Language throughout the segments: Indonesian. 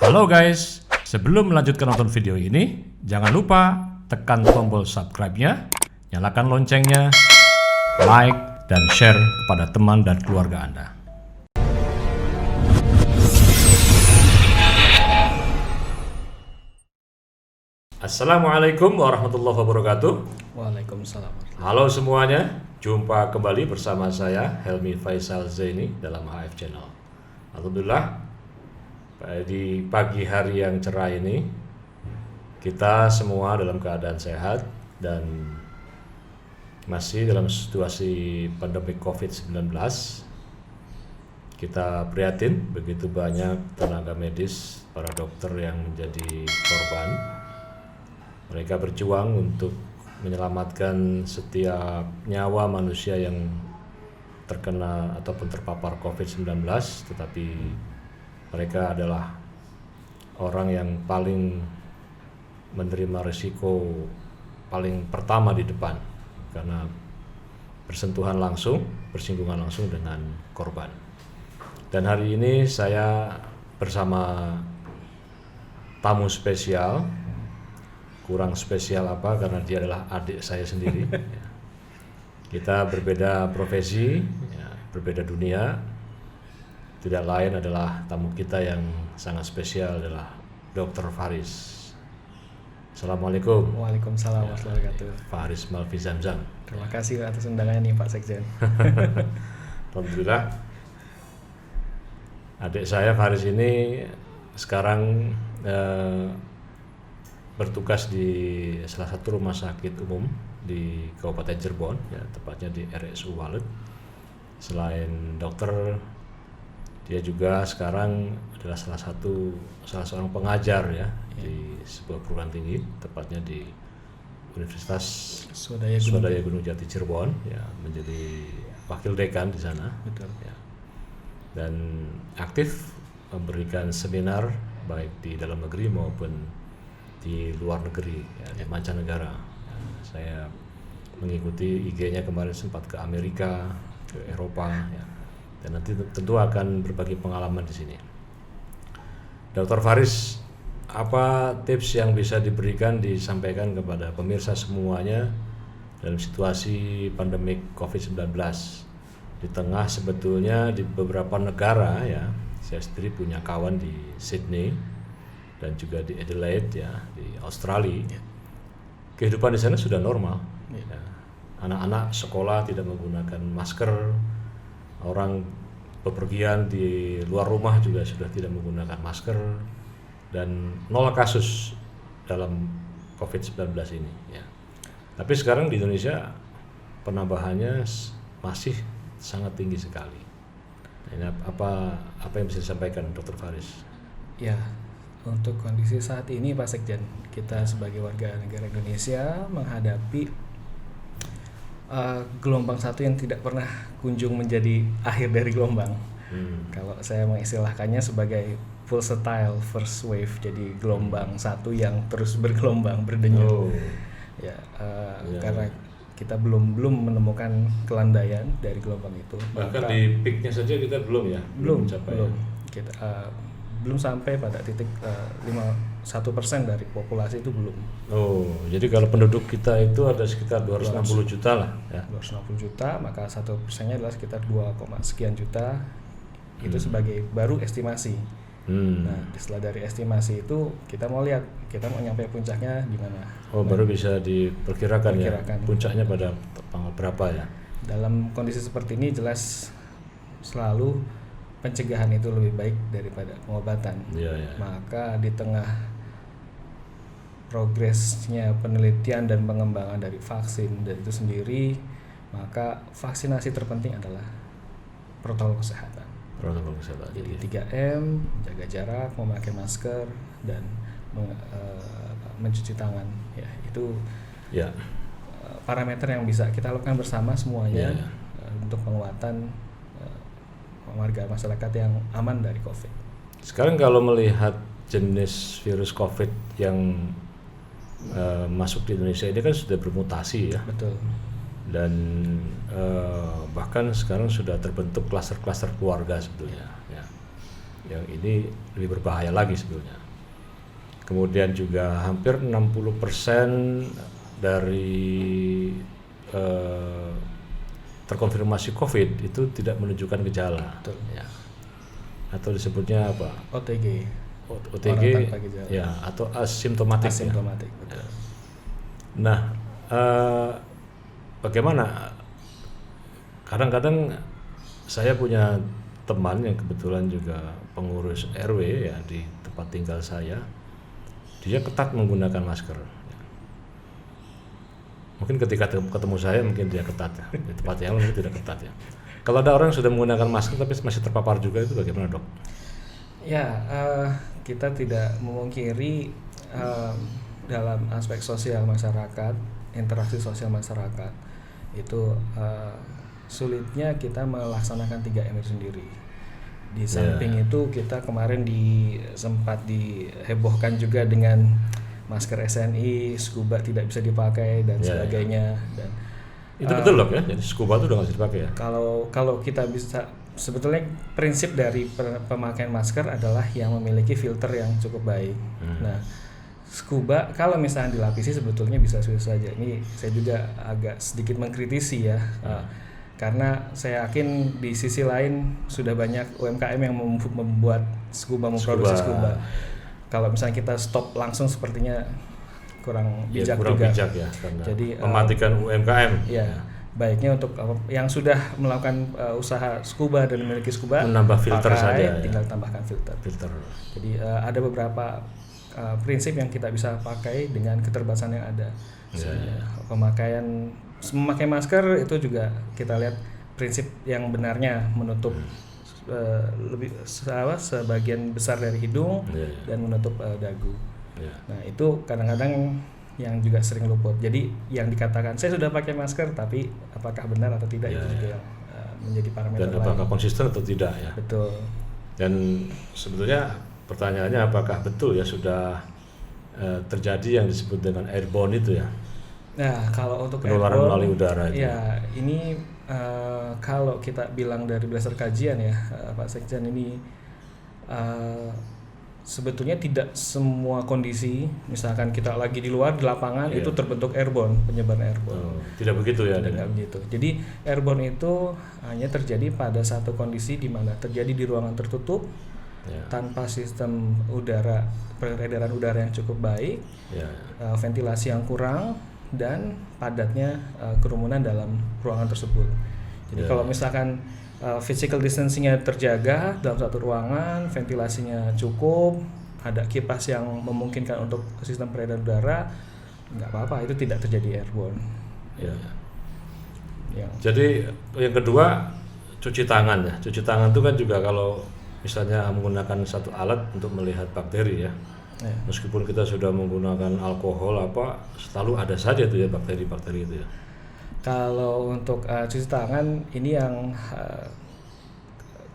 Halo guys, sebelum melanjutkan nonton video ini, jangan lupa tekan tombol subscribe-nya, nyalakan loncengnya, like, dan share kepada teman dan keluarga Anda. Assalamualaikum warahmatullahi wabarakatuh. Waalaikumsalam. Halo semuanya, jumpa kembali bersama saya Helmi Faisal Zaini dalam HF Channel. Alhamdulillah, di pagi hari yang cerah ini kita semua dalam keadaan sehat dan masih dalam situasi pandemi COVID-19. Kita prihatin begitu banyak tenaga medis, para dokter yang menjadi korban. Mereka berjuang untuk menyelamatkan setiap nyawa manusia yang terkena ataupun terpapar COVID-19, tetapi mereka adalah orang yang paling menerima risiko paling pertama di depan karena bersinggungan langsung dengan korban. Dan hari ini saya bersama tamu spesial. Kurang spesial apa karena dia adalah adik saya sendiri. Kita berbeda profesi, berbeda dunia. Tidak lain adalah tamu kita yang sangat spesial adalah Dr. Faris. Assalamualaikum. Waalaikumsalam warahmatullahi wabarakatuh. Faris Malvi Zamzam. Terima kasih atas undangannya nih Pak Sekjen. Alhamdulillah. Adik saya Faris ini sekarang bertugas di salah satu rumah sakit umum di Kabupaten Cirebon, tepatnya di RSU Walet. Selain dokter, dia juga sekarang adalah salah seorang pengajar di sebuah perguruan tinggi, tepatnya di Universitas Swadaya Gunung Jati Cirebon, menjadi wakil dekan di sana. Betul. Dan aktif memberikan seminar baik di dalam negeri maupun di luar negeri, di mancanegara. Saya mengikuti IG-nya kemarin, sempat ke Amerika, ke Eropa, dan nanti tentu akan berbagi pengalaman di sini. Dr. Faris, apa tips yang bisa disampaikan kepada pemirsa semuanya dalam situasi pandemik COVID-19? Di tengah sebetulnya di beberapa negara, saya sendiri punya kawan di Sydney dan juga di Adelaide, di Australia. Kehidupan di sana sudah normal. Anak-anak sekolah tidak menggunakan masker. Orang bepergian di luar rumah juga sudah tidak menggunakan masker, dan 0 kasus dalam COVID-19 ini. Tapi sekarang di Indonesia penambahannya masih sangat tinggi sekali. Ini apa yang bisa disampaikan Dr. Faris? Ya, untuk kondisi saat ini Pak Sekjen, kita sebagai warga negara Indonesia menghadapi gelombang satu yang tidak pernah kunjung menjadi akhir dari gelombang. Kalau saya mengistilahkannya sebagai versatile first wave, jadi gelombang satu yang terus bergelombang, berdenyut. Karena kita belum menemukan kelandaian dari gelombang itu. Bahkan di peaknya saja kita belum mencapai. Kita belum sampai pada titik 1% dari populasi itu belum. Jadi kalau penduduk kita itu ada sekitar 260 juta lah. 260 juta, maka 1%-nya adalah sekitar 2, sekian juta. Itu sebagai baru estimasi. Nah, setelah dari estimasi itu kita mau lihat, kita mau nyampe puncaknya di mana. Baru bisa diperkirakan puncaknya pada tanggal berapa ya? Dalam kondisi seperti ini jelas selalu pencegahan itu lebih baik daripada pengobatan. Maka di tengah progresnya penelitian dan pengembangan dari vaksin dan itu sendiri, maka vaksinasi terpenting adalah protokol kesehatan. Jadi 3M, jaga jarak, memakai masker, dan mencuci tangan. Itu parameter yang bisa kita lakukan bersama semuanya untuk penguatan warga masyarakat yang aman dari COVID. Sekarang kalau melihat jenis virus COVID yang masuk di Indonesia ini kan sudah bermutasi ya. Betul. Dan bahkan sekarang sudah terbentuk klaster-klaster keluarga sebetulnya. yang ini lebih berbahaya lagi sebetulnya. Kemudian juga hampir 60% dari terkonfirmasi COVID itu tidak menunjukkan gejala. Betul. Ya. Atau disebutnya apa? OTG. OTG Orang tanpa gejala. ya, atau asimptomatik. Asimptomatik. Ya. Betul. Nah, bagaimana? Kadang-kadang saya punya teman yang kebetulan juga pengurus RW ya di tempat tinggal saya. Dia ketat menggunakan masker. Mungkin ketika ketemu saya mungkin dia ketat ya. Di tempat yang lain tidak ketat ya. Kalau ada orang yang sudah menggunakan masker tapi masih terpapar juga, itu bagaimana, Dok? Ya, kita tidak memungkiri dalam aspek sosial masyarakat, interaksi sosial masyarakat itu sulitnya kita melaksanakan 3M itu sendiri. Di samping itu kita kemarin sempat dihebohkan juga dengan masker SNI, scuba tidak bisa dipakai dan sebagainya. Dan itu betul loh ya, jadi scuba itu udah nggak bisa dipakai ya. Kalau kita bisa, sebetulnya prinsip dari pemakaian masker adalah yang memiliki filter yang cukup baik. Nah, scuba kalau misalnya dilapisi sebetulnya bisa-bisa saja. Ini saya juga agak sedikit mengkritisi ya. Karena saya yakin di sisi lain sudah banyak UMKM yang membuat scuba, memproduksi scuba. Kalau misalnya kita stop langsung sepertinya kurang bijak juga. Bijak ya, karena jadi mematikan UMKM. Ya, baiknya untuk yang sudah melakukan usaha scuba dan memiliki scuba, menambah filter saja. Tinggal tambahkan filter. Jadi ada beberapa prinsip yang kita bisa pakai dengan keterbatasan yang ada. Memakai masker itu juga kita lihat prinsip yang benarnya menutup lebih sebagian besar dari hidung dan menutup dagu. Nah, itu kadang-kadang yang juga sering luput. Jadi yang dikatakan saya sudah pakai masker tapi apakah benar atau tidak itu juga yang menjadi parameter dan apakah konsisten atau tidak ya. Betul. Dan sebetulnya pertanyaannya apakah betul ya sudah terjadi yang disebut dengan airborne itu ya. Nah, kalau untuk penularan melalui udara itu. Ya, ini kalau kita bilang dari berdasar kajian ya, Pak Sekjen, ini sebetulnya tidak semua kondisi, misalkan kita lagi di luar di lapangan itu terbentuk airborne, penyebaran airborne. Tidak begitu ya? Tidak begitu. Jadi airborne itu hanya terjadi pada satu kondisi di mana terjadi di ruangan tertutup tanpa sistem udara, peredaran udara yang cukup baik, ventilasi yang kurang, dan padatnya kerumunan dalam ruangan tersebut. Jadi kalau misalkan physical distancing-nya terjaga dalam satu ruangan, ventilasinya cukup, ada kipas yang memungkinkan untuk sistem peredaran udara, nggak apa-apa, itu tidak terjadi airborne. Jadi yang kedua, cuci tangan ya. Cuci tangan itu kan juga kalau misalnya menggunakan satu alat untuk melihat bakteri ya. Meskipun kita sudah menggunakan alkohol selalu ada saja tuh ya bakteri-bakteri itu ya. Kalau untuk cuci tangan ini yang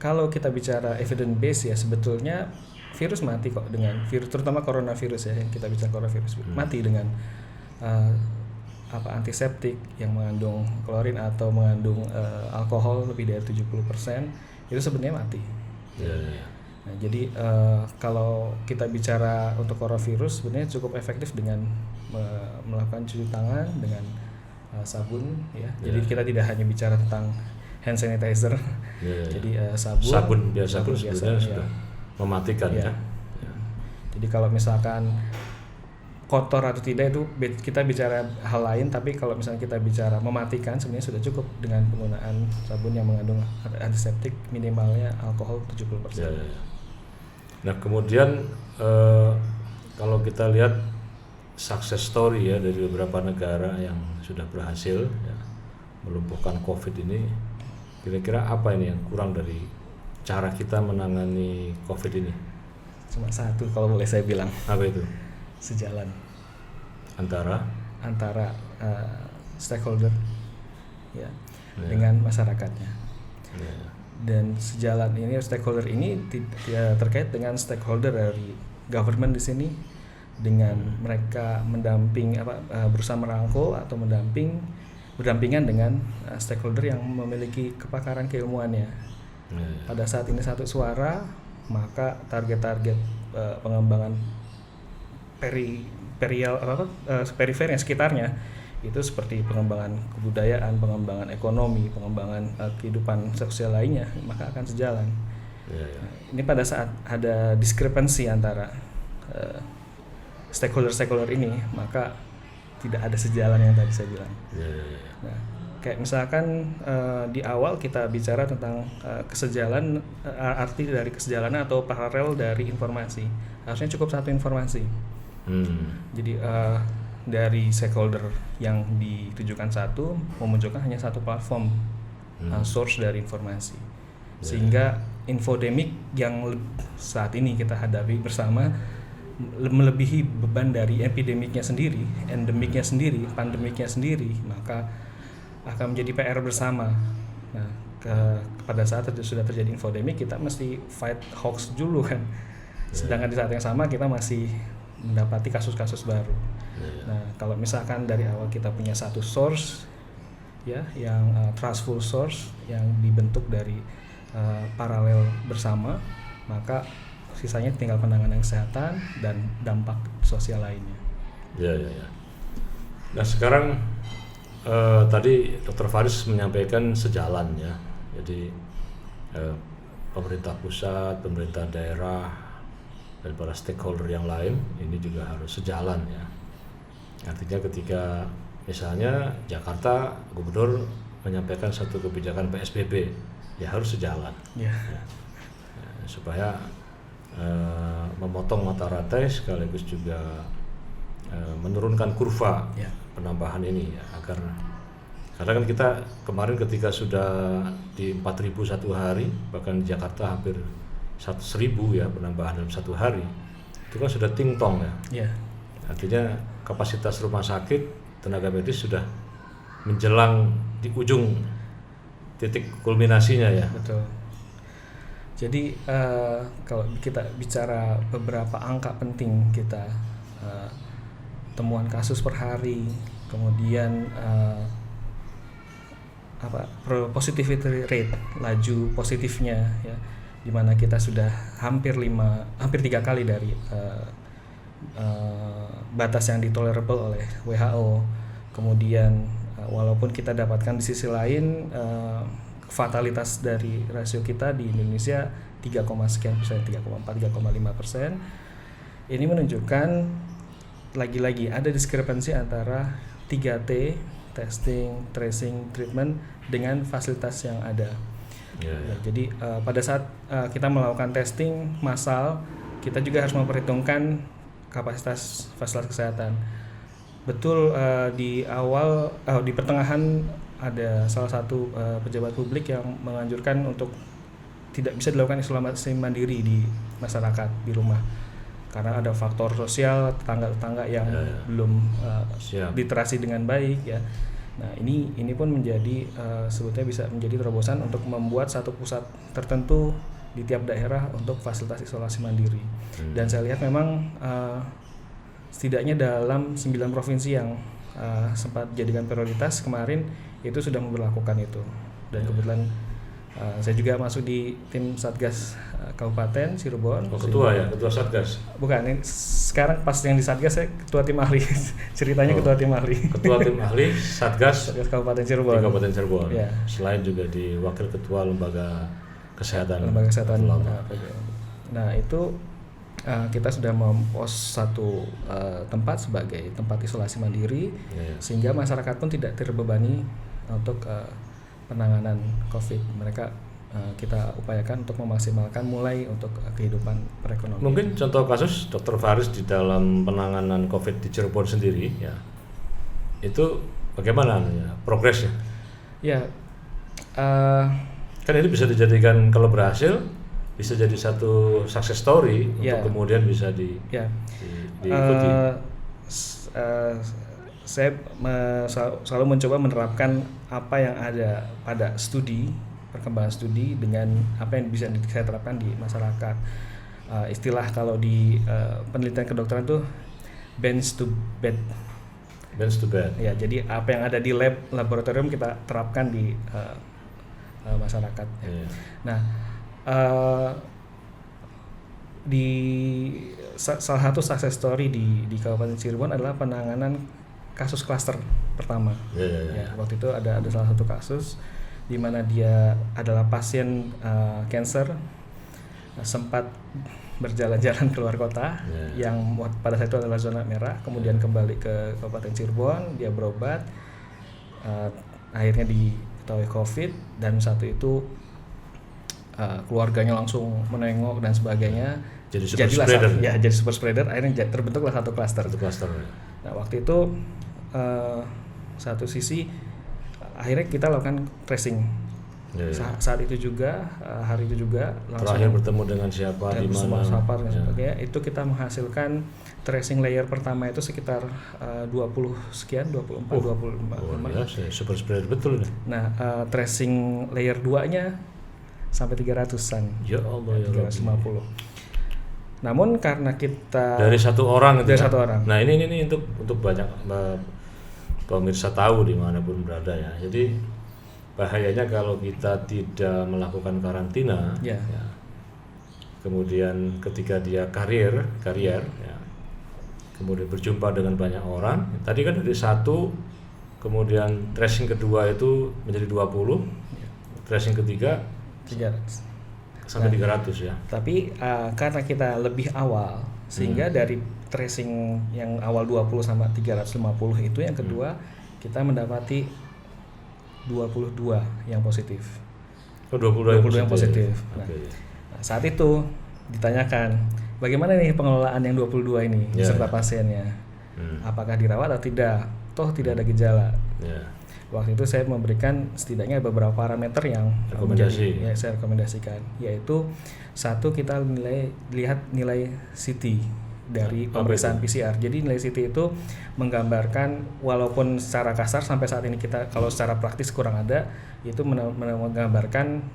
kalau kita bicara evidence base ya, sebetulnya virus mati kok dengan virus, terutama coronavirus ya, yang kita bicara coronavirus mati dengan antiseptik yang mengandung klorin atau mengandung alkohol lebih dari 70%, itu sebenarnya mati. Nah, jadi kalau kita bicara untuk coronavirus sebenarnya cukup efektif dengan melakukan cuci tangan dengan sabun ya. Jadi kita tidak hanya bicara tentang hand sanitizer. Jadi sabun biasa sudah mematikan ya. Jadi kalau misalkan kotor atau tidak itu kita bicara hal lain, tapi kalau misalnya kita bicara mematikan sebenarnya sudah cukup dengan penggunaan sabun yang mengandung antiseptik minimalnya alkohol 70%. Nah, kemudian kalau kita lihat success story ya dari beberapa negara yang sudah berhasil ya, melumpuhkan COVID ini, kira-kira apa ini yang kurang dari cara kita menangani COVID ini? Cuma satu kalau boleh saya bilang. Apa itu? Sejalan antara stakeholder ya, dengan masyarakatnya. Dan sejalan ini stakeholder ini terkait dengan stakeholder dari government di sini, dengan mereka berusaha merangkul atau berdampingan dengan stakeholder yang memiliki kepakaran keilmuannya. Pada saat ini satu suara maka target-target pengembangan perifer yang sekitarnya itu seperti pengembangan kebudayaan, pengembangan ekonomi, pengembangan kehidupan sosial lainnya, maka akan sejalan. Ini pada saat ada diskrepansi antara stakeholder ini, maka tidak ada sejalan yang tadi saya bilang. Nah, kayak misalkan di awal kita bicara tentang kesejalan, arti dari kesejalanan atau paralel dari informasi. Harusnya cukup satu informasi. Jadi dari stakeholder yang ditujukan satu memunculkan hanya satu platform source dari informasi, sehingga infodemik yang saat ini kita hadapi bersama melebihi beban dari epidemiknya sendiri, endemiknya sendiri, pandemiknya sendiri, maka akan menjadi PR bersama. Nah, pada saat sudah terjadi infodemik, kita mesti fight hoax dulu kan. Sedangkan di saat yang sama kita masih mendapati kasus-kasus baru. Nah, kalau misalkan dari awal kita punya satu source, ya, yang trustful source yang dibentuk dari paralel bersama, maka sisanya tinggal penanganan kesehatan dan dampak sosial lainnya. Ya. Nah, sekarang tadi Dr. Faris menyampaikan sejalan ya. Jadi pemerintah pusat, pemerintah daerah, dan para stakeholder yang lain ini juga harus sejalan ya. Artinya ketika misalnya Jakarta gubernur menyampaikan satu kebijakan PSBB, ya harus sejalan ya, supaya memotong mata rantai sekaligus juga menurunkan kurva penambahan ini ya, karena kan kita kemarin ketika sudah di 4.000 satu hari, bahkan di Jakarta hampir 1.000 ya penambahan dalam satu hari, itu kan sudah ting-tong ya. Artinya kapasitas rumah sakit tenaga medis sudah menjelang di ujung titik kulminasinya ya. Betul. Jadi kalau kita bicara beberapa angka penting kita, temuan kasus per hari, kemudian positivity rate, laju positifnya ya, di mana kita sudah hampir 3 kali dari batas yang ditolerable oleh WHO. Kemudian walaupun kita dapatkan di sisi lain fatalitas dari rasio kita di Indonesia 3,4%, 3,5%. Ini menunjukkan lagi-lagi ada diskrepansi antara 3T, testing, tracing, treatment dengan fasilitas yang ada. Ya, jadi pada saat kita melakukan testing massal, kita juga harus memperhitungkan kapasitas fasilitas kesehatan. Betul, di pertengahan ada salah satu pejabat publik yang menganjurkan untuk tidak bisa dilakukan isolasi mandiri di masyarakat di rumah karena ada faktor sosial tetangga-tetangga yang belum literasi dengan baik ya. Nah, ini pun menjadi sebetulnya bisa menjadi terobosan untuk membuat satu pusat tertentu di tiap daerah untuk fasilitas isolasi mandiri. Dan saya lihat memang setidaknya dalam 9 provinsi yang sempat dijadikan prioritas kemarin itu sudah memberlakukan itu. Dan kebetulan saya juga masuk di tim Satgas Kabupaten Cirebon. Ketua Satgas? Bukan, ini sekarang pas yang di Satgas saya ketua tim ahli. Ceritanya ketua tim ahli. Ketua tim ahli Satgas Kabupaten Cirebon. Di Kabupaten Cirebon. Ya. Selain juga di wakil ketua lembaga kesehatan. Nah, itu kita sudah mempost satu tempat sebagai tempat isolasi mandiri, sehingga masyarakat pun tidak terbebani untuk penanganan COVID. Mereka kita upayakan untuk memaksimalkan mulai untuk kehidupan perekonomian. Mungkin contoh kasus Dr. Faris di dalam penanganan COVID di Cirebon sendiri ya, itu bagaimana ya, progresnya? Ya, kan ini bisa dijadikan kalau berhasil bisa jadi satu success story untuk kemudian bisa diikuti. Saya selalu mencoba menerapkan apa yang ada pada perkembangan studi dengan apa yang bisa saya terapkan di masyarakat. Istilah kalau di penelitian kedokteran tuh bench to bed. Ya, jadi apa yang ada di laboratorium kita terapkan di masyarakat. Nah, di salah satu success story di Kabupaten Cirebon adalah penanganan kasus klaster pertama. Ya, waktu itu ada salah satu kasus di mana dia adalah pasien cancer, sempat berjalan-jalan keluar kota yang pada saat itu adalah zona merah, kemudian kembali ke Kabupaten Cirebon, dia berobat, akhirnya diketahui COVID, dan satu itu keluarganya langsung menengok dan sebagainya. Jadi super spreader, akhirnya terbentuklah satu klaster. Nah, waktu itu satu sisi akhirnya kita lakukan tracing. Saat itu juga hari itu juga langsung terakhir bertemu dengan siapa, di mana, dan sebagainya. Itu kita menghasilkan tracing layer pertama itu sekitar 20 sekian, 24, 25. Super spreader betul nih. Nah, tracing layer 2-nya sampai 300-an. Ya Allah, ya 350. Namun karena kita dari satu orang itu satu orang. Nah, ini untuk banyak pemirsa tahu dimanapun berada ya. Jadi bahayanya kalau kita tidak melakukan karantina, ya, kemudian ketika dia karier, ya, kemudian berjumpa dengan banyak orang. Tadi kan dari 1, kemudian tracing kedua itu menjadi 20, tracing ketiga 300 sampai 300 ya. Tapi karena kita lebih awal, sehingga dari tracing yang awal 20 sama 350 itu yang kedua kita mendapati 22 yang positif. 22 yang positif. Nah, okay. Saat itu ditanyakan, bagaimana nih pengelolaan yang 22 ini beserta pasiennya? Apakah dirawat atau tidak? Toh tidak ada gejala. Waktu itu saya memberikan setidaknya beberapa parameter yang saya rekomendasikan, yaitu satu, kita lihat nilai CT dari pemeriksaan PCR. Jadi nilai CT itu menggambarkan, walaupun secara kasar sampai saat ini kita kalau secara praktis kurang ada, itu menggambarkan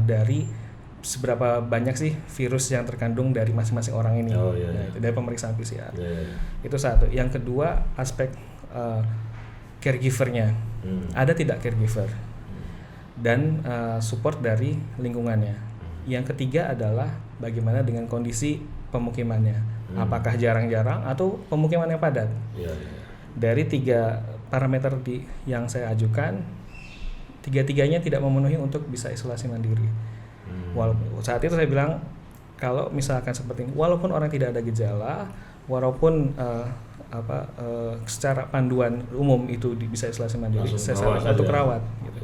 dari seberapa banyak sih virus yang terkandung dari masing-masing orang ini. Nah, itu dari pemeriksaan PCR. Itu satu. Yang kedua, aspek caregivernya. Ada tidak caregiver? Dan support dari lingkungannya. Yang ketiga adalah bagaimana dengan kondisi pemukimannya. Apakah jarang-jarang atau pemukimannya padat? Dari 3 parameter yang saya ajukan, 3-tiganya tidak memenuhi untuk bisa isolasi mandiri. Walaupun saat itu saya bilang, kalau misalkan seperti ini, walaupun orang tidak ada gejala, walaupun secara panduan umum itu bisa isolasi mandiri, saya sarankan untuk rawat. Gitu.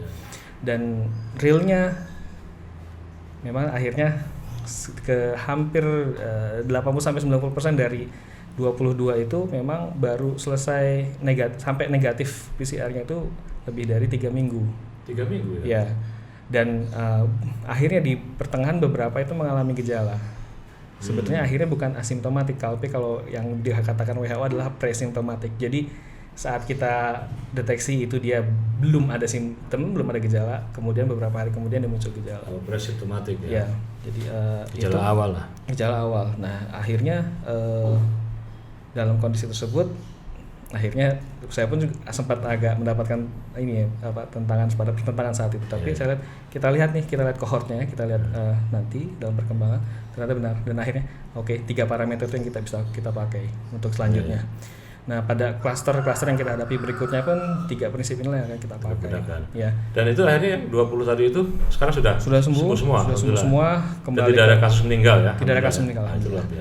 Dan realnya, memang akhirnya ke hampir 80-90% dari 22 itu memang baru selesai sampai negatif PCR-nya itu lebih dari 3 minggu. 3 minggu ya? Ya. Dan akhirnya di pertengahan beberapa itu mengalami gejala. Sebetulnya akhirnya bukan asimptomatik, tapi kalau yang dikatakan WHO adalah pre-simptomatik. Jadi saat kita deteksi itu dia belum ada simptom, belum ada gejala, kemudian beberapa hari kemudian dia muncul gejala. Pre-simptomatik ya. Jadi gejala awal lah. Gejala awal. Nah, akhirnya dalam kondisi tersebut, akhirnya saya pun juga sempat agak mendapatkan pertentangan saat itu. Tapi kita lihat kohortnya, kita lihat nanti dalam perkembangan ternyata benar, dan akhirnya 3 parameter itu yang kita pakai untuk selanjutnya. Nah, pada klaster yang kita hadapi berikutnya pun 3 prinsip inilah yang akan kita pakai. Ya. Dan itu akhirnya yang 20 tadi itu sekarang sudah sembuh semua, kembali. Dan tidak ada kasus meninggal ya. Tidak ada kasus meninggal.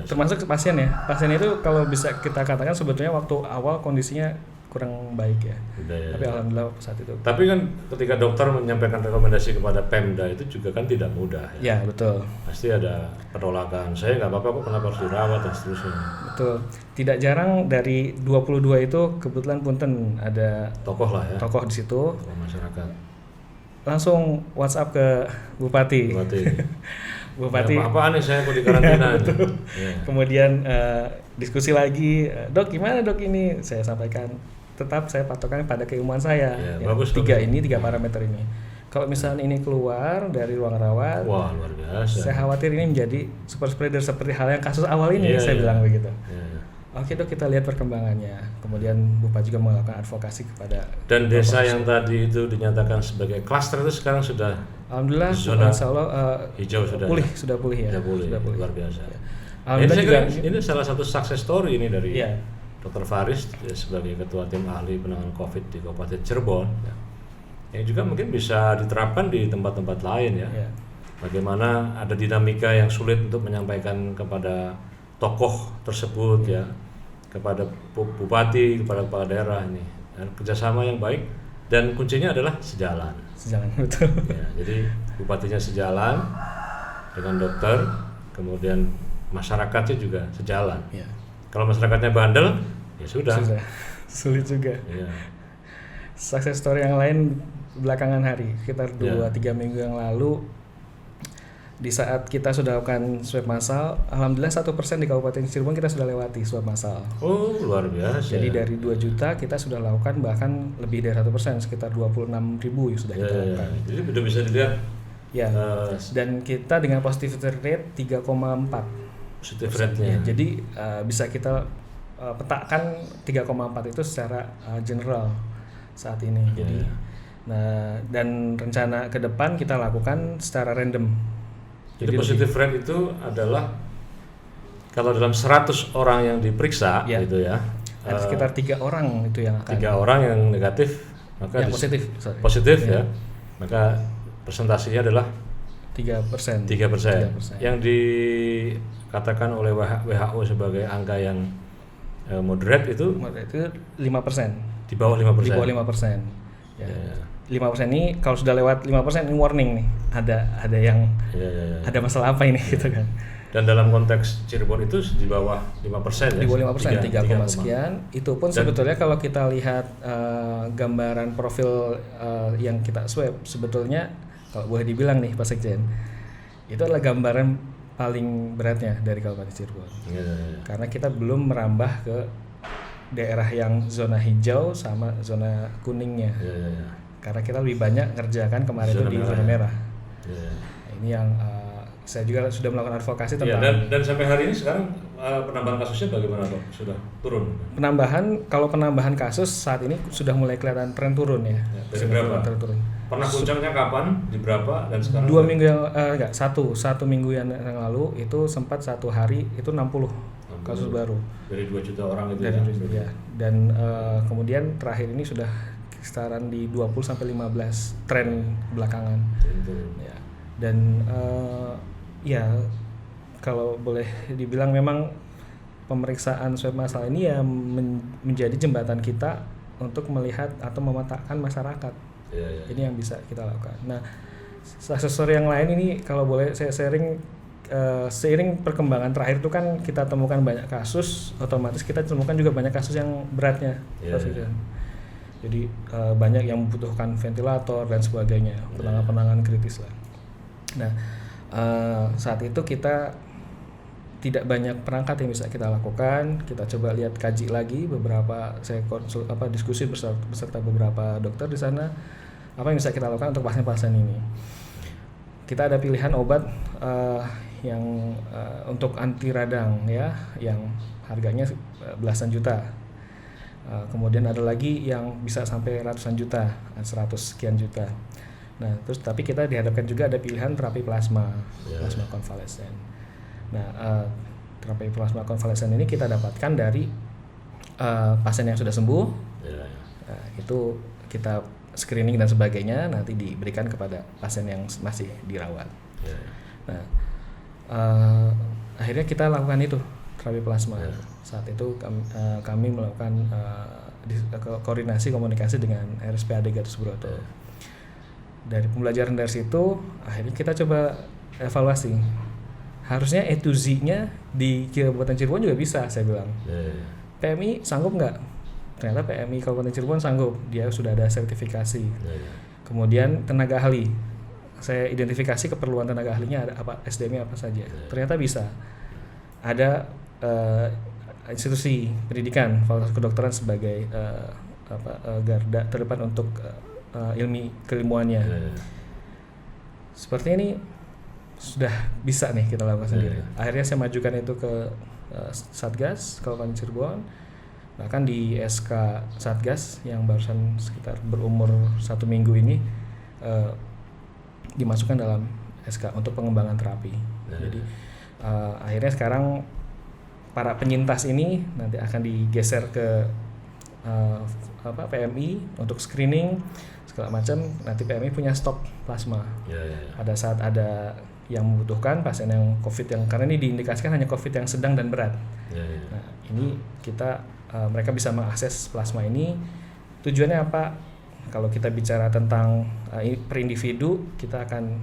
Termasuk pasien ya. Pasien itu kalau bisa kita katakan sebetulnya waktu awal kondisinya kurang baik ya. Tapi alhamdulillah saat itu. Tapi kan ketika dokter menyampaikan rekomendasi kepada Pemda itu juga kan tidak mudah ya. Ya, betul. Pasti ada penolakan. Saya nggak apa-apa kok, kenapa harus dirawat dan seterusnya. Betul. Tidak jarang dari 22 itu kebetulan punten ada tokoh lah ya. Tokoh di situ. Tokoh masyarakat. Langsung WhatsApp ke Bupati. Bupati. Apaan nih, saya mau di karantina. Kemudian diskusi lagi, Dok gimana dok ini? Saya sampaikan, tetap saya patokan pada keilmuan saya. Bagus, 3 parameter ini. Kalau misalnya ini keluar dari ruang rawat, wah luar biasa. Saya khawatir ini menjadi super spreader seperti hal yang kasus awal ini. Saya bilang begitu. Oke dok, kita lihat perkembangannya. Kemudian Bupati juga melakukan advokasi kepada. Dan desa yang tadi itu dinyatakan sebagai klaster itu sekarang sudah alhamdulillah, zona insya Allah hijau sudah pulih ya. Sudah pulih. Luar biasa. Alhamdulillah juga ini salah satu success story ini dari Iya. Dr. Faris sebagai ketua tim ahli penanganan COVID di Kabupaten Cirebon. Ya. Yang juga mungkin bisa diterapkan di tempat-tempat lain ya. Iya. Bagaimana ada dinamika yang sulit untuk menyampaikan kepada tokoh tersebut ya, kepada bupati, kepada kepala daerah ini. Dan kerjasama yang baik dan kuncinya adalah sejalan. Sejalan betul. Ya, jadi bupatinya sejalan dengan dokter, kemudian masyarakatnya juga sejalan. Iya. Kalau masyarakatnya bandel, ya sudah. Sulit juga. Ya. Success story yang lain belakangan hari, sekitar 2-3 minggu yang lalu, di saat kita sudah lakukan swab massal, alhamdulillah 1% di Kabupaten Cirebon kita sudah lewati swab massal. Oh, luar biasa. Jadi dari 2 juta kita sudah lakukan bahkan lebih dari 1%, sekitar 26.000 sudah kita lakukan. Jadi sudah bisa dilihat. Ya. Dan kita dengan positivity rate 3,4. Positive rate-nya. Ya, jadi bisa kita petakan 3,4 itu secara general saat ini. Jadi, nah, dan rencana ke depan kita lakukan secara random. Jadi positive rate itu adalah kalau dalam 100 orang yang diperiksa gitu ya. Ada sekitar 3 orang itu yang akan. 3 orang yang negatif, maka yang positif. Positif ya. Maka presentasinya adalah 3%. 3%. Yang dikatakan oleh WHO sebagai angka yang moderate itu 5%. Di bawah 5%. Di bawah 5%. Ya. 5% ini kalau sudah lewat 5% ini warning nih. Ada yang ada masalah apa ini gitu kan. Dan dalam konteks Cirebon itu di bawah 5% ya. Di bawah 5%, 3, sekian. Itu pun sebetulnya kalau kita lihat gambaran profil yang kita swab, sebetulnya kalau boleh dibilang nih Pak Sekjen, itu adalah gambaran paling beratnya dari Kabupaten Cirebon. Karena kita belum merambah ke daerah yang zona hijau sama zona kuningnya. Karena kita lebih banyak ngerjakan kemarin itu di zona merah. Nah, ini yang saya juga sudah melakukan advokasi tentang. Dan sampai hari ini sekarang penambahan kasusnya bagaimana dok? Sudah turun? Kalau penambahan kasus saat ini sudah mulai kelihatan tren turun ya. Dari berapa? Turun. Pernah puncaknya kapan? Di berapa? Dan sekarang? 2 minggu yang satu minggu yang lalu itu sempat 1 hari itu 60 kasus baru. Dari 2 juta orang itu ya. Dan kemudian terakhir ini sudah kisaran di 20-15 tren belakangan. Ya. Dan ya kalau boleh dibilang memang pemeriksaan swab massal ini ya menjadi jembatan kita untuk melihat atau memetakan masyarakat. Ini yang bisa kita lakukan. Nah, success story yang lain ini kalau boleh saya sharing, seiring perkembangan terakhir itu kan kita temukan banyak kasus, otomatis kita temukan juga banyak kasus yang beratnya. Jadi banyak yang membutuhkan ventilator dan sebagainya, penanganan kritis lah. Nah, saat itu kita tidak banyak perangkat yang bisa kita lakukan. Kita coba lihat kaji lagi beberapa, saya diskusi beserta beberapa dokter di sana, apa yang bisa kita lakukan untuk pasien-pasien ini. Kita ada pilihan obat yang untuk anti radang ya, yang harganya belasan juta. Kemudian ada lagi yang bisa sampai ratusan juta, 100 sekian juta. Nah, terus tapi kita dihadapkan juga ada pilihan terapi plasma, plasma konvalesen. Nah, terapi plasma konvalesen ini kita dapatkan dari pasien yang sudah sembuh. Nah, itu kita screening dan sebagainya, nanti diberikan kepada pasien yang masih dirawat. Nah, akhirnya kita lakukan itu terapi plasma. Saat itu kami melakukan koordinasi komunikasi dengan RSPAD Gatot Subroto. Dari pembelajaran dari situ, akhirnya kita coba evaluasi. Harusnya A to Z-nya di Kabupaten Cirebon juga bisa, saya bilang. PMI sanggup nggak? Ternyata PMI Kabupaten Cirebon sanggup, dia sudah ada sertifikasi. Kemudian tenaga ahli, saya identifikasi keperluan tenaga ahlinya ada apa, SDM-nya apa saja. Ternyata bisa. Ada institusi pendidikan, fakultas kedokteran sebagai garda terdepan untuk keilmuannya. Seperti ini sudah bisa nih kita lakukan sendiri. Akhirnya saya majukan itu ke Satgas Kabupaten Cirebon, bahkan di SK Satgas yang barusan sekitar berumur 1 minggu ini dimasukkan dalam SK untuk pengembangan terapi. Jadi akhirnya sekarang para penyintas ini nanti akan digeser ke PMI untuk screening segala macam. Nanti PMI punya stok plasma. Pada saat ada yang membutuhkan pasien yang COVID yang karena ini diindikasikan hanya COVID yang sedang dan berat. Nah, ini kita mereka bisa mengakses plasma ini. Tujuannya apa? Kalau kita bicara tentang per individu, kita akan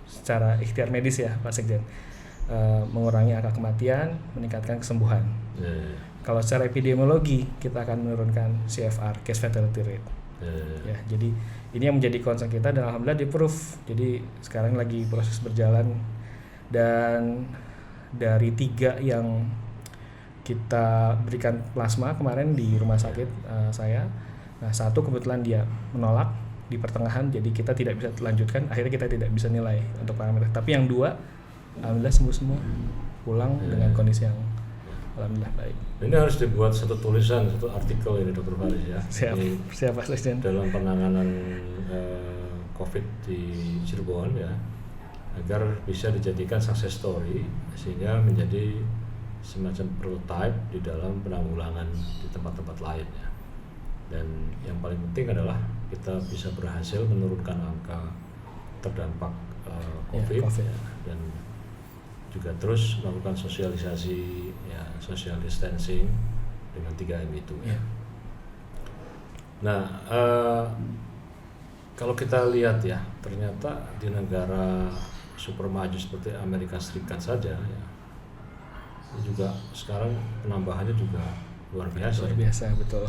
secara ikhtiar medis ya Pak Sekjen, mengurangi angka kematian, meningkatkan kesembuhan. Kalau secara epidemiologi kita akan menurunkan CFR, case fatality rate. Ya, jadi ini yang menjadi concern kita dan alhamdulillah di-proof. Jadi sekarang lagi proses berjalan dan dari 3 yang kita berikan plasma kemarin di rumah sakit saya, nah 1 kebetulan dia menolak di pertengahan, jadi kita tidak bisa lanjutkan. Akhirnya kita tidak bisa nilai untuk parameter. Tapi yang 2 alhamdulillah sembuh semua, pulang dengan kondisi yang alhamdulillah baik. Ini harus dibuat satu tulisan, satu artikel ini Dr. Faris ya. Siap Pak Sekjen. Dalam penanganan COVID di Cirebon ya, agar bisa dijadikan success story sehingga menjadi semacam prototype di dalam penanggulangan di tempat-tempat lain ya. Dan yang paling penting adalah kita bisa berhasil menurunkan angka terdampak COVID. Ya, dan juga terus melakukan sosialisasi ya, social distancing dengan 3M itu ya. Nah, kalau kita lihat ya, ternyata di negara super maju seperti Amerika Serikat saja ya, juga sekarang penambahannya juga luar biasa. Luar biasa, betul.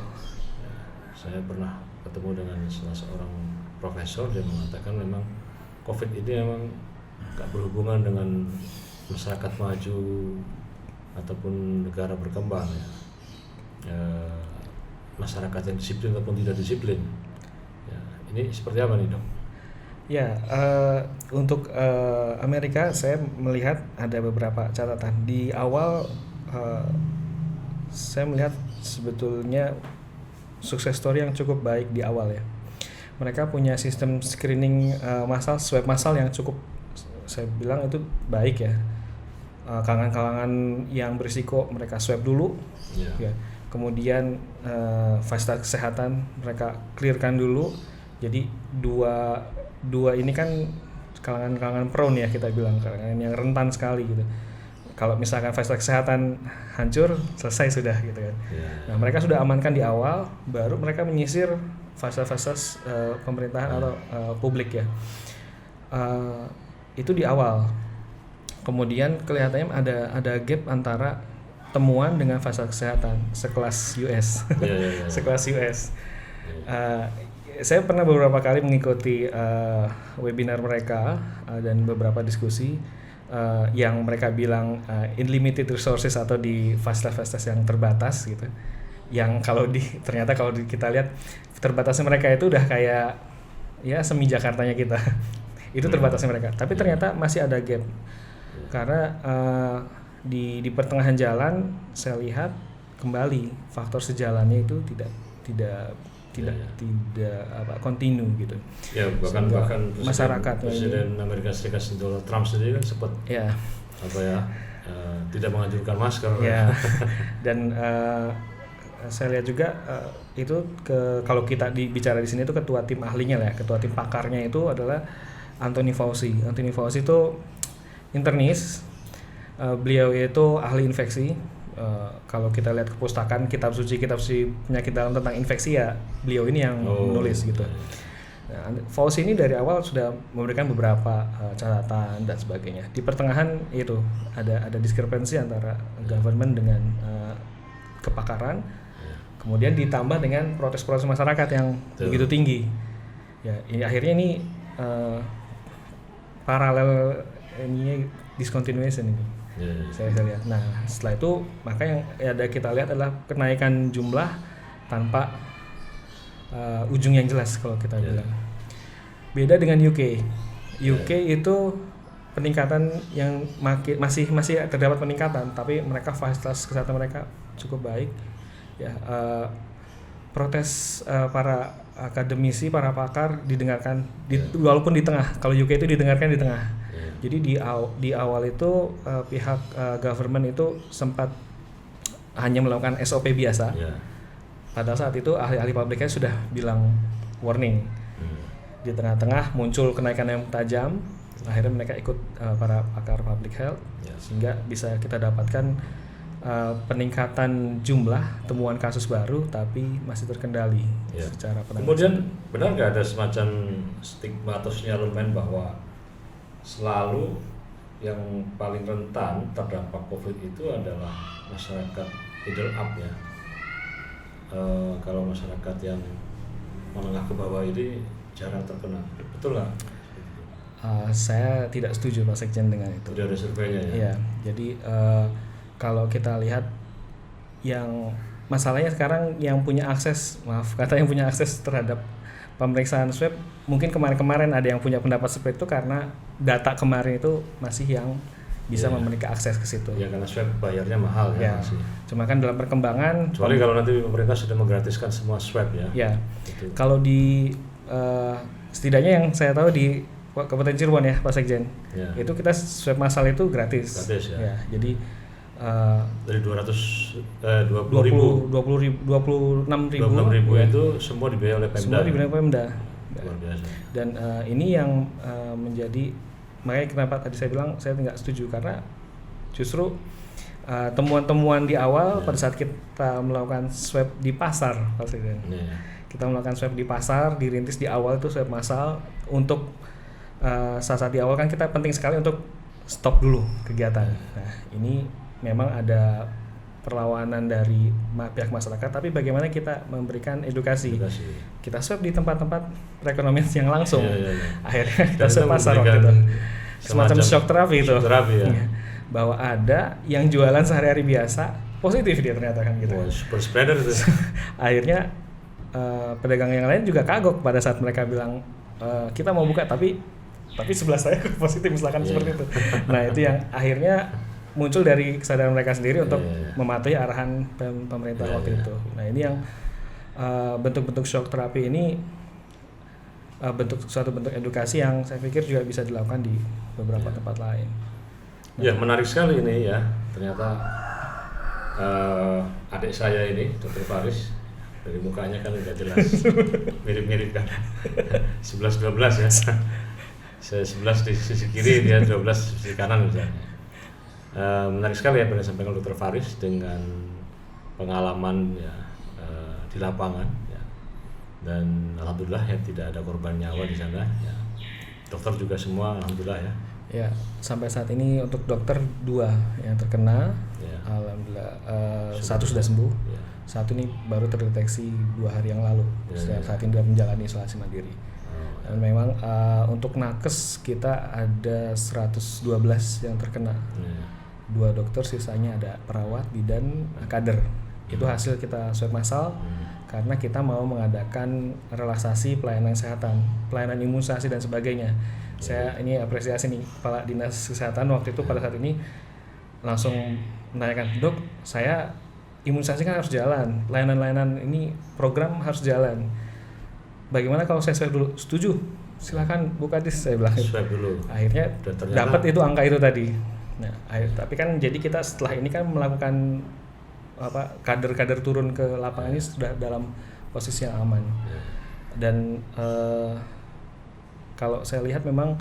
Ya, saya pernah ketemu dengan salah seorang profesor yang mengatakan memang COVID ini memang gak berhubungan dengan masyarakat maju ataupun negara berkembang ya. Masyarakat yang disiplin ataupun tidak disiplin ya, ini seperti apa nih Dok? Ya, untuk Amerika saya melihat ada beberapa catatan. Di awal saya melihat sebetulnya sukses story yang cukup baik di awal ya. Mereka punya sistem screening massal, swab massal yang cukup, saya bilang itu baik ya. Kalangan-kalangan yang berisiko mereka swab dulu, ya. Kemudian fasilitas kesehatan mereka clearkan dulu. Jadi dua ini kan kalangan-kalangan prone ya, kita bilang kalangan yang rentan sekali gitu. Kalau misalkan fasilitas kesehatan hancur, selesai sudah gitu kan. Nah, mereka sudah amankan di awal, baru mereka menyisir fasilitas pemerintahan atau publik ya. Itu di awal. Kemudian kelihatannya ada gap antara temuan dengan fasilitas kesehatan sekelas US. Sekelas US. Saya pernah beberapa kali mengikuti webinar mereka dan beberapa diskusi yang mereka bilang in limited resources atau di fasilitas-fasilitas yang terbatas gitu. Yang ternyata kalau kita lihat terbatasnya mereka itu udah kayak ya semi Jakartanya kita. Itu terbatasnya mereka. Tapi ternyata masih ada gap. Karena di pertengahan jalan saya lihat kembali faktor sejalannya itu tidak kontinu gitu. Ya, bahkan masyarakat Presiden Amerika Serikat Donald Trump sendiri kan sempat tidak menganjurkan masker. Ya. Dan saya lihat juga itu kalau kita bicara di sini itu ketua tim ahlinya lah, ketua tim pakarnya itu adalah Anthony Fauci. Anthony Fauci itu internis, beliau itu ahli infeksi. Kalau kita lihat kepustakaan kitab suci penyakit dalam tentang infeksi ya beliau ini yang menulis gitu. Nah, Fauci ini dari awal sudah memberikan beberapa catatan dan sebagainya. Di pertengahan itu ada diskrepensi antara government dengan kepakaran. Kemudian ditambah dengan protes-protes masyarakat yang begitu tinggi. Ya, akhirnya ini paralel ini discontinuation ini. Saya lihat. Nah, setelah itu maka yang kita lihat adalah kenaikan jumlah tanpa ujung yang jelas kalau kita bilang. Beda dengan UK. UK itu peningkatan yang masih terdapat peningkatan, tapi mereka fasilitas kesehatan mereka cukup baik. Ya, protes para akademisi, para pakar didengarkan walaupun di tengah. Kalau UK itu didengarkan di tengah. Jadi di awal itu pihak government itu sempat hanya melakukan SOP biasa. Ya. Pada saat itu ahli-ahli public health sudah bilang warning. Di tengah-tengah muncul kenaikan yang tajam, akhirnya mereka ikut para pakar public health, sehingga bisa kita dapatkan peningkatan jumlah temuan kasus baru, tapi masih terkendali secara penanganan. Kemudian benar nggak ada semacam stigma atau sinyalemen bahwa selalu yang paling rentan terdampak COVID itu adalah masyarakat middle up ya? Kalau masyarakat yang menengah ke bawah ini jarang terkena, betul nggak? Saya tidak setuju Pak Sekjen dengan itu. Tidak ada surveinya ya? Iya, jadi kalau kita lihat yang masalahnya sekarang yang punya akses, yang punya akses terhadap pemeriksaan swab, mungkin kemarin-kemarin ada yang punya pendapat seperti itu karena data kemarin itu masih yang bisa memiliki akses ke situ. Ya karena swab bayarnya mahal ya. Cuma kan dalam perkembangan. Kecuali kalau nanti pemerintah sudah menggratiskan semua swab ya. Ya. Gitu. Kalau di setidaknya yang saya tahu di Kabupaten Cirebon ya Pak Sekjen, itu kita swab massal itu gratis. Gratis ya. Jadi dari 26.000 itu semua dibiayai oleh Pemda. Semua dibiayai oleh Pemda. Luar biasa. Dan ini yang menjadi, makanya kenapa tadi saya bilang saya tidak setuju, karena justru temuan-temuan di awal pada saat kita melakukan swab di pasar, Pak Sekjen. Kita melakukan swab di pasar, dirintis di awal itu swab massal untuk saat di awal kan kita penting sekali untuk stop dulu kegiatan. Nah, ini memang ada perlawanan dari pihak masyarakat, tapi bagaimana kita memberikan edukasi. Kita swab di tempat-tempat perekonomian yang langsung. Akhirnya kita swab pasar waktu itu. Semacam shock therapy itu. Bahwa ada yang jualan sehari-hari biasa positif dia ternyata kan gitu. Super spreader itu. Akhirnya pedagang yang lain juga kagok pada saat mereka bilang kita mau buka tapi sebelah saya positif misalkan seperti itu. Nah, itu yang akhirnya muncul dari kesadaran mereka sendiri untuk mematuhi arahan pemerintah waktu itu. Nah, ini yang bentuk-bentuk shock therapy ini suatu bentuk edukasi yang saya pikir juga bisa dilakukan di beberapa tempat lain. Ya, menarik sekali ini ya. Ternyata adik saya ini, Dr. Faris, dari mukanya kan udah jelas mirip-mirip kan. 11-12 ya. Saya 11 di sisi kiri, dia 12 di sisi kanan misalnya. Menarik sekali ya yang disampaikan Dr. Faris dengan pengalaman ya, di lapangan ya. Dan alhamdulillah ya tidak ada korban nyawa di sana ya. Dokter juga semua alhamdulillah ya. Ya, sampai saat ini untuk dokter 2 yang terkena, alhamdulillah satu sudah sembuh, satu ini baru terdeteksi 2 hari yang lalu. Saat ini sudah menjalani isolasi mandiri. Dan memang untuk nakes kita ada 112 yang terkena. 2 dokter, sisanya ada perawat, bidan, kader. Itu hasil kita swab massal karena kita mau mengadakan relaksasi pelayanan kesehatan, pelayanan imunisasi dan sebagainya. Saya ini apresiasi nih Kepala Dinas Kesehatan waktu itu pada saat ini langsung menanyakan, "Dok, saya imunisasi kan harus jalan, layanan-layanan ini program harus jalan. Bagaimana kalau saya swab dulu?" "Setuju, silakan Bu Kadis," saya bilang. Swab dulu. Akhirnya dapat itu angka itu tadi. Nah, tapi kan jadi kita setelah ini kan melakukan kader-kader turun ke lapangan ini sudah dalam posisi yang aman. Dan kalau saya lihat memang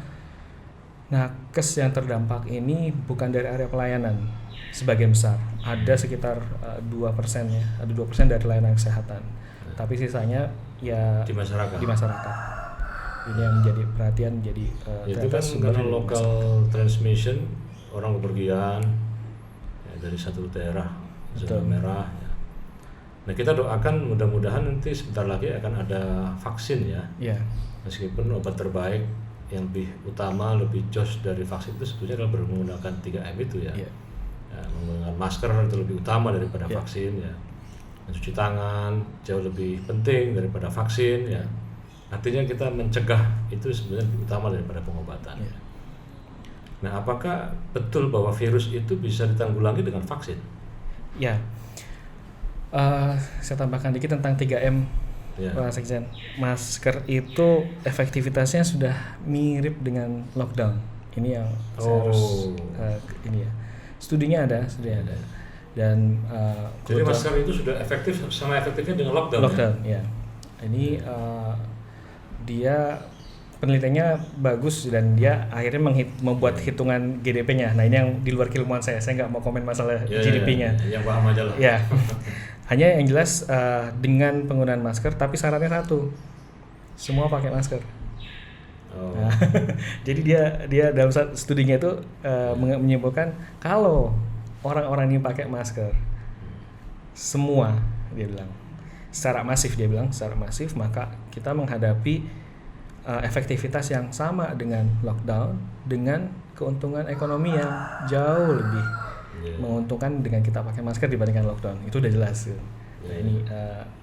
nakes yang terdampak ini bukan dari area pelayanan sebagian besar. Ada sekitar 2% ya, ada 2% dari layanan kesehatan. Tapi sisanya ya di masyarakat. Ini yang menjadi perhatian, jadi itu kan karena local transmission, orang bepergian ya, dari satu daerah zona merah ya. Nah, kita doakan mudah-mudahan nanti sebentar lagi akan ada vaksin ya. Meskipun obat terbaik yang lebih utama, lebih jos dari vaksin itu sebetulnya adalah menggunakan 3M itu ya. Menggunakan masker itu lebih utama daripada vaksin ya. Mencuci tangan jauh lebih penting daripada vaksin ya. Artinya kita mencegah itu sebenarnya lebih utama daripada pengobatan. Nah, apakah betul bahwa virus itu bisa ditanggulangi dengan vaksin? Ya, saya tambahkan dikit tentang 3M, Pak Sekjen. Masker itu efektivitasnya sudah mirip dengan lockdown. Ini yang saya harus ini ya. Studinya ada. Dan jadi masker itu sudah efektif, sama efektifnya dengan lockdown. Lockdown, ya. Ini dia penelitiannya bagus dan dia akhirnya membuat hitungan GDP-nya. Nah ini yang di luar keilmuan saya nggak mau komen masalah GDP-nya. Yang paham aja lah. Ya, hanya yang jelas dengan penggunaan masker, tapi syaratnya satu, semua pakai masker. Nah, jadi dia dalam studinya itu menyimpulkan kalau orang-orang ini pakai masker semua, dia bilang secara masif, maka kita menghadapi efektivitas yang sama dengan lockdown dengan keuntungan ekonomi yang jauh lebih menguntungkan dengan kita pakai masker dibandingkan lockdown. Itu udah jelas. Nah ini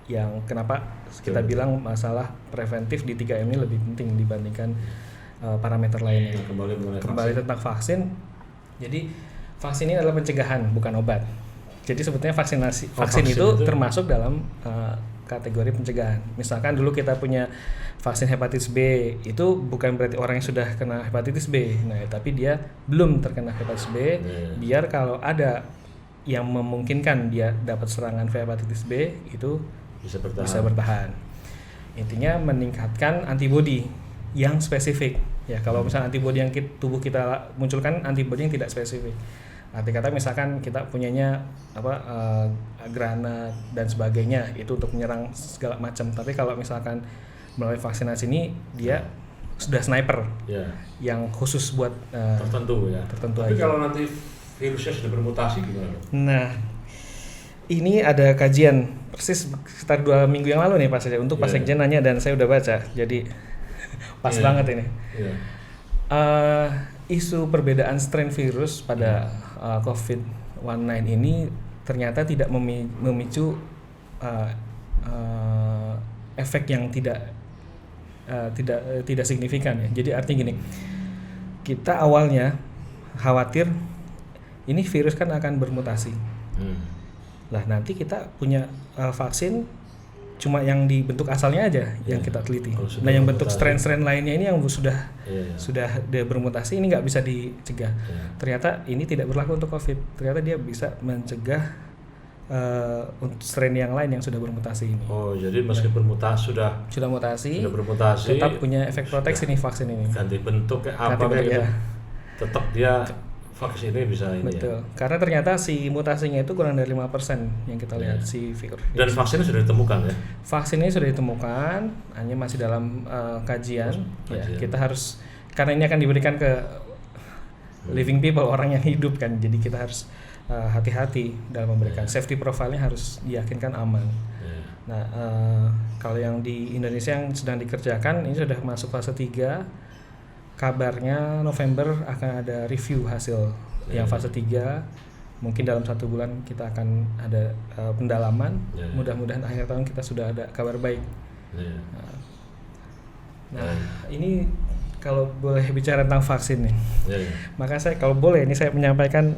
yang kenapa kita bilang masalah preventif di 3M ini lebih penting dibandingkan parameter lainnya. Kembali tentang vaksin. Jadi vaksin ini adalah pencegahan, bukan obat. Jadi sebetulnya vaksin itu termasuk dalam kategori pencegahan. Misalkan dulu kita punya vaksin hepatitis B, itu bukan berarti orang yang sudah kena hepatitis B. Nah, tapi dia belum terkena hepatitis B, biar kalau ada yang memungkinkan dia dapat serangan hepatitis B itu bisa bertahan. Intinya meningkatkan antibodi yang spesifik. Ya, kalau misalnya antibodi yang tubuh kita munculkan antibodi yang tidak spesifik. Arti kata misalkan kita punyanya granat dan sebagainya itu untuk menyerang segala macam. Tapi kalau misalkan melalui vaksinasi ini dia sudah sniper yang khusus buat tertentu Tapi aja. Kalau nanti virusnya sudah bermutasi gimana? Nah, ini ada kajian persis sekitar 2 minggu yang lalu nih Pak Sekjen, untuk Pak Sekjen nanya dan saya udah baca. Jadi pas banget ini. Isu perbedaan strain virus pada COVID-19 ini ternyata tidak memicu efek yang tidak signifikan ya. Jadi artinya gini, kita awalnya khawatir ini virus kan akan bermutasi. Lah nanti kita punya vaksin cuma yang di bentuk asalnya aja yang kita teliti. Nah yang bentuk strain-strain lainnya ini yang sudah dia bermutasi ini nggak bisa dicegah. Ternyata ini tidak berlaku untuk COVID. Ternyata dia bisa mencegah strain yang lain yang sudah bermutasi ini. Oh jadi meskipun sudah bermutasi, tetap punya efek proteksi nih vaksin ini. Ganti bentuk apa kayak tetap dia vaksin ini bisa ini. Betul. Karena ternyata si mutasinya itu kurang dari 5% yang kita lihat si virus. Dan vaksinnya sudah ditemukan ya? Vaksinnya sudah ditemukan, hanya masih dalam kajian. Ya, kita harus, karena ini akan diberikan ke living people, orang yang hidup kan. Jadi kita harus hati-hati dalam memberikan. Safety profile-nya harus diyakinkan aman. Nah, kalau yang di Indonesia yang sedang dikerjakan ini sudah masuk fase 3. Kabarnya November akan ada review hasil yang fase 3. Mungkin dalam 1 bulan kita akan ada pendalaman. Mudah-mudahan akhir tahun kita sudah ada kabar baik. Nah, ini kalau boleh bicara tentang vaksin nih. Maka saya kalau boleh ini saya menyampaikan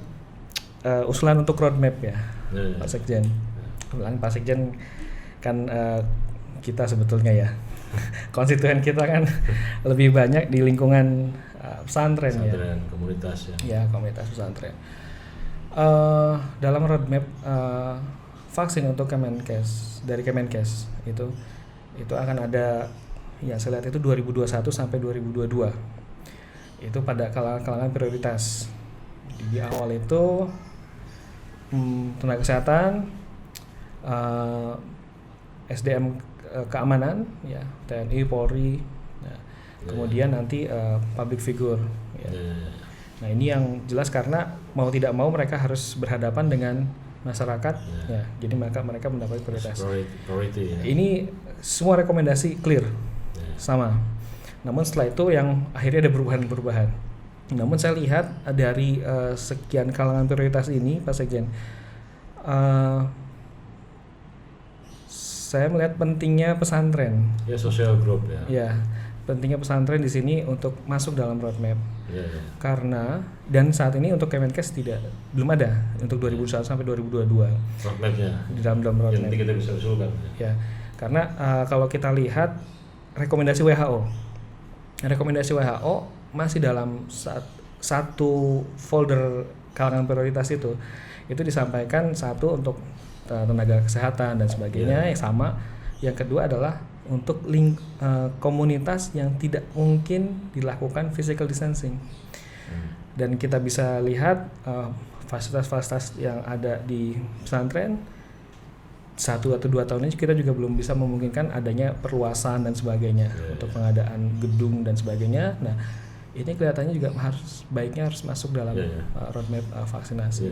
usulan untuk roadmap ya, Pak Sekjen. Kebetulan Pak Sekjen kan kita sebetulnya ya. Konstituen kita kan lebih banyak di lingkungan pesantren ya, komunitas ya komunitas pesantren. Dalam roadmap vaksin untuk Kemenkes dari Kemenkes itu akan ada ya saya lihat itu 2021 sampai 2022 itu pada kalangan prioritas. Di awal itu tenaga kesehatan, SDM keamanan ya, TNI, Polri, kemudian nanti public figure ya. Nah ini yang jelas karena mau tidak mau mereka harus berhadapan dengan masyarakat ya, jadi mereka mendapat prioritas. Priority, ya. Ini semua rekomendasi clear sama. Namun setelah itu yang akhirnya ada perubahan. Namun saya lihat dari sekian kalangan prioritas ini Pak Sekjen, saya melihat pentingnya pesantren. Ya social group ya. Ya, pentingnya pesantren di sini untuk masuk dalam roadmap. Karena dan saat ini untuk Kemenkes belum ada untuk 2021 sampai 2022. Roadmapnya. Di dalam roadmap. Yang nanti kita bisa usulkan. Ya, karena kalau kita lihat rekomendasi WHO masih dalam satu folder kalangan prioritas itu itu disampaikan satu untuk tenaga kesehatan dan sebagainya yang sama. Yang kedua adalah untuk komunitas yang tidak mungkin dilakukan physical distancing. Dan kita bisa lihat fasilitas-fasilitas yang ada di pesantren 1 atau 2 tahun ini kita juga belum bisa memungkinkan adanya perluasan dan sebagainya untuk pengadaan gedung dan sebagainya. Nah, ini kelihatannya juga baiknya harus masuk dalam roadmap vaksinasi.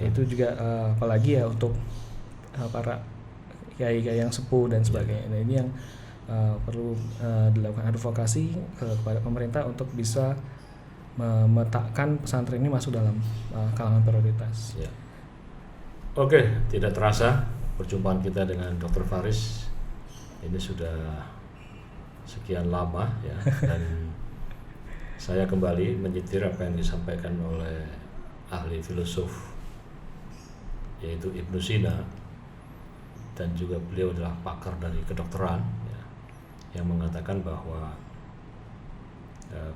Itu juga apalagi ya untuk para kiai-kiai yang sepuh dan sebagainya. Nah, ini yang perlu dilakukan advokasi kepada pemerintah untuk bisa memetakan pesantren ini masuk dalam kalangan prioritas. Oke, tidak terasa perjumpaan kita dengan Dr. Faris ini sudah sekian lama ya, dan saya kembali menyetir apa yang disampaikan oleh ahli filosof yaitu Ibnu Sina, dan juga beliau adalah pakar dari kedokteran ya, yang mengatakan bahwa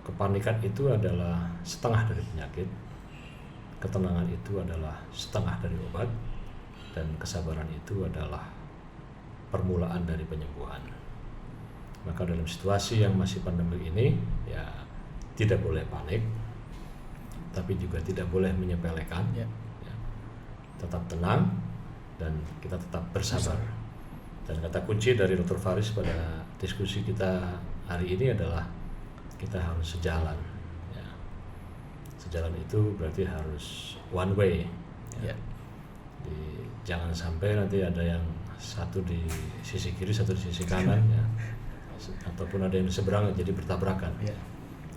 kepanikan itu adalah setengah dari penyakit, ketenangan itu adalah setengah dari obat, dan kesabaran itu adalah permulaan dari penyembuhan. Maka dalam situasi yang masih pandemi ini ya tidak boleh panik, tapi juga tidak boleh menyepelekan. Ya. Tetap tenang dan kita tetap bersabar. Dan kata kunci dari Dr. Faris pada diskusi kita hari ini adalah kita harus sejalan. Ya. Sejalan itu berarti harus one way. Ya. Jangan sampai nanti ada yang satu di sisi kiri, satu di sisi kanan, ya. Ataupun ada yang di seberang jadi bertabrakan. Ya.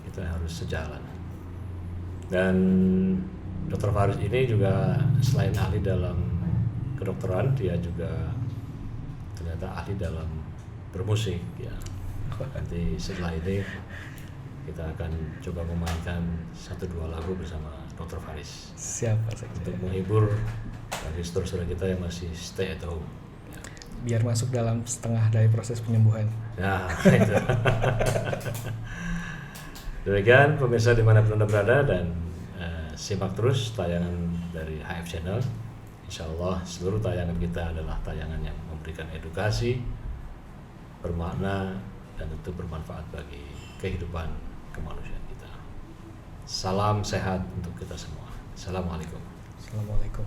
Kita harus sejalan. Dan Dr. Faris ini juga selain ahli dalam kedokteran, dia juga ternyata ahli dalam bermusik. Ya. Nanti setelah ini kita akan coba memainkan 1-2 lagu bersama Dr. Faris. Siapa saja. Untuk menghibur bagi saudara-saudara kita yang masih stay at home. Ya. Biar masuk dalam setengah dari proses penyembuhan. Nah, itu. Demikian pemirsa dimanapun Anda berada, dan simak terus tayangan dari HF Channel. Insya Allah seluruh tayangan kita adalah tayangan yang memberikan edukasi, bermakna, dan tentu bermanfaat bagi kehidupan kemanusiaan kita. Salam sehat untuk kita semua. Assalamualaikum. Assalamualaikum.